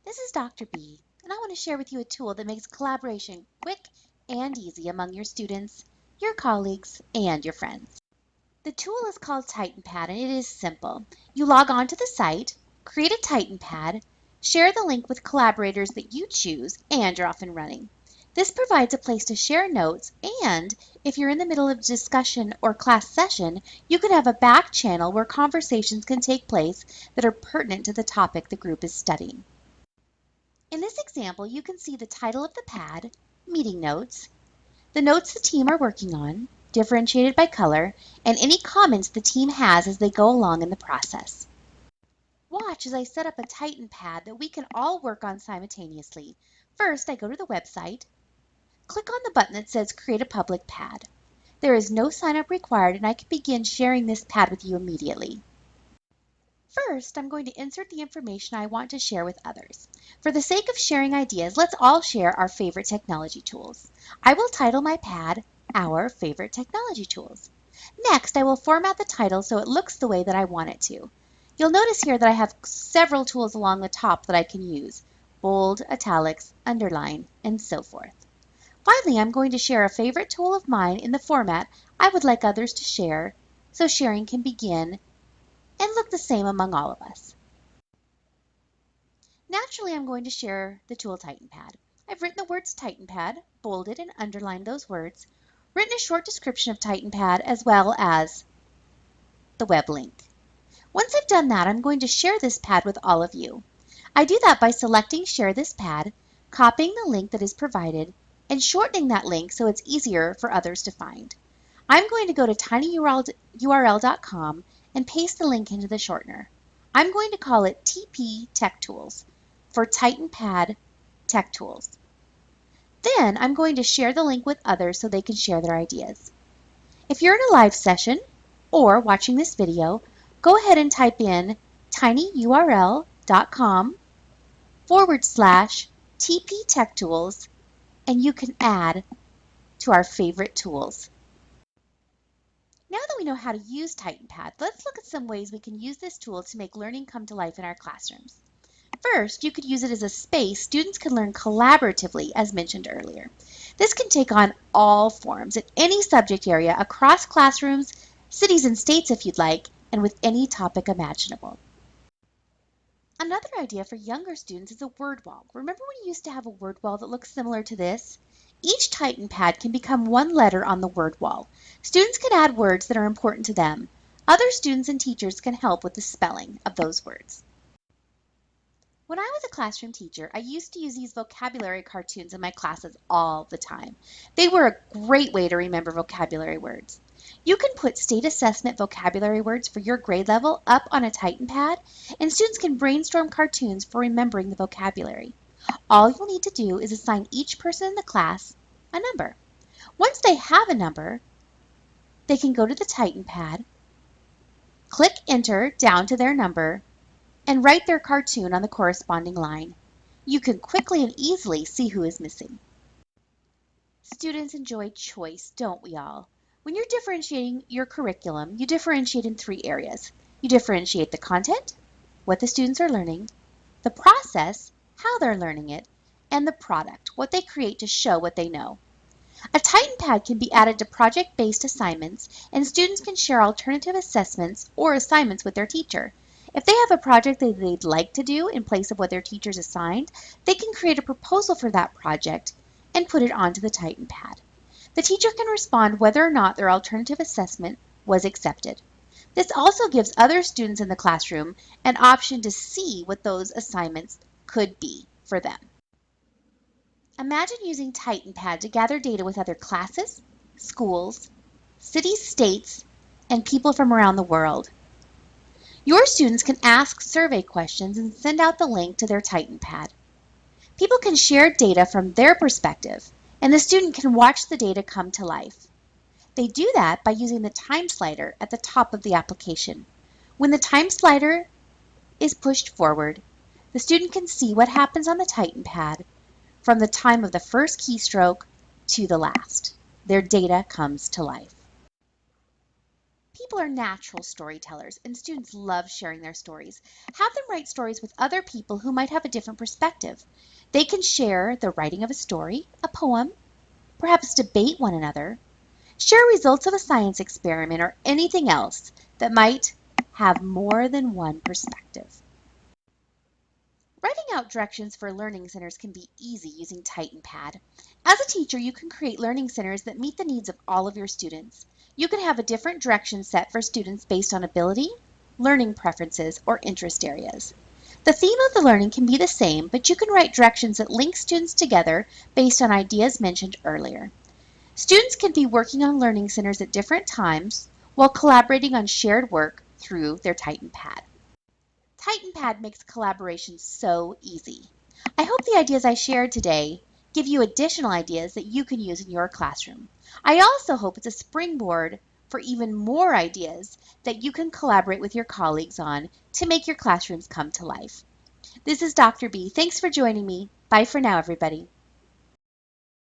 This is Dr. B, and I want to share with you a tool that makes collaboration quick and easy among your students, your colleagues, and your friends. The tool is called TitanPad, and it is simple. You log on to the site, create a TitanPad, share the link with collaborators that you choose, and you're off and running. This provides a place to share notes, and if you're in the middle of a discussion or class session, you can have a back channel where conversations can take place that are pertinent to the topic the group is studying. In this example, you can see the title of the pad, meeting notes, the notes the team are working on, differentiated by color, and any comments the team has as they go along in the process. Watch as I set up a Titan pad that we can all work on simultaneously. First, I go to the website, click on the button that says Create a Public Pad. There is no sign up required, and I can begin sharing this pad with you immediately. First, I'm going to insert the information I want to share with others. For the sake of sharing ideas, let's all share our favorite technology tools. I will title my pad, Our Favorite Technology Tools. Next, I will format the title so it looks the way that I want it to. You'll notice here that I have several tools along the top that I can use: bold, italics, underline, and so forth. Finally, I'm going to share a favorite tool of mine in the format I would like others to share, so sharing can begin and look the same among all of us. Naturally, I'm going to share the tool TitanPad. I've written the words TitanPad, bolded and underlined those words, written a short description of TitanPad as well as the web link. Once I've done that, I'm going to share this pad with all of you. I do that by selecting Share This Pad, copying the link that is provided, and shortening that link so it's easier for others to find. I'm going to go to tinyurl.com and paste the link into the shortener. I'm going to call it TP Tech Tools for TitanPad Tech Tools. Then I'm going to share the link with others so they can share their ideas. If you're in a live session or watching this video, go ahead and type in tinyurl.com/TP Tech Tools and you can add to our favorite tools. Now that we know how to use TitanPad, let's look at some ways we can use this tool to make learning come to life in our classrooms. First, you could use it as a space students can learn collaboratively, as mentioned earlier. This can take on all forms in any subject area across classrooms, cities and states if you'd like, and with any topic imaginable. Another idea for younger students is a word wall. Remember when you used to have a word wall that looks similar to this? Each TitanPad can become one letter on the word wall. Students can add words that are important to them. Other students and teachers can help with the spelling of those words. When I was a classroom teacher, I used to use these vocabulary cartoons in my classes all the time. They were a great way to remember vocabulary words. You can put state assessment vocabulary words for your grade level up on a TitanPad, and students can brainstorm cartoons for remembering the vocabulary. All you'll need to do is assign each person in the class a number. Once they have a number, they can go to the TitanPad, click Enter down to their number, and write their cartoon on the corresponding line. You can quickly and easily see who is missing. Students enjoy choice, don't we all? When you're differentiating your curriculum, you differentiate in three areas. You differentiate the content, what the students are learning, the process, how they're learning it, and the product, what they create to show what they know. A TitanPad can be added to project-based assignments, and students can share alternative assessments or assignments with their teacher. If they have a project that they'd like to do in place of what their teachers assigned, they can create a proposal for that project and put it onto the TitanPad. The teacher can respond whether or not their alternative assessment was accepted. This also gives other students in the classroom an option to see what those assignments could be for them. Imagine using TitanPad to gather data with other classes, schools, cities, states, and people from around the world. Your students can ask survey questions and send out the link to their TitanPad. People can share data from their perspective, and the student can watch the data come to life. They do that by using the time slider at the top of the application. When the time slider is pushed forward, the student can see what happens on the TitanPad from the time of the first keystroke to the last. Their data comes to life. People are natural storytellers, and students love sharing their stories. Have them write stories with other people who might have a different perspective. They can share the writing of a story, a poem, perhaps debate one another, share results of a science experiment, or anything else that might have more than one perspective. Writing out directions for learning centers can be easy using TitanPad. As a teacher, you can create learning centers that meet the needs of all of your students. You can have a different direction set for students based on ability, learning preferences, or interest areas. The theme of the learning can be the same, but you can write directions that link students together based on ideas mentioned earlier. Students can be working on learning centers at different times while collaborating on shared work through their TitanPad. TitanPad makes collaboration so easy. I hope the ideas I shared today give you additional ideas that you can use in your classroom. I also hope it's a springboard for even more ideas that you can collaborate with your colleagues on to make your classrooms come to life. This is Dr. B. Thanks for joining me. Bye for now, everybody.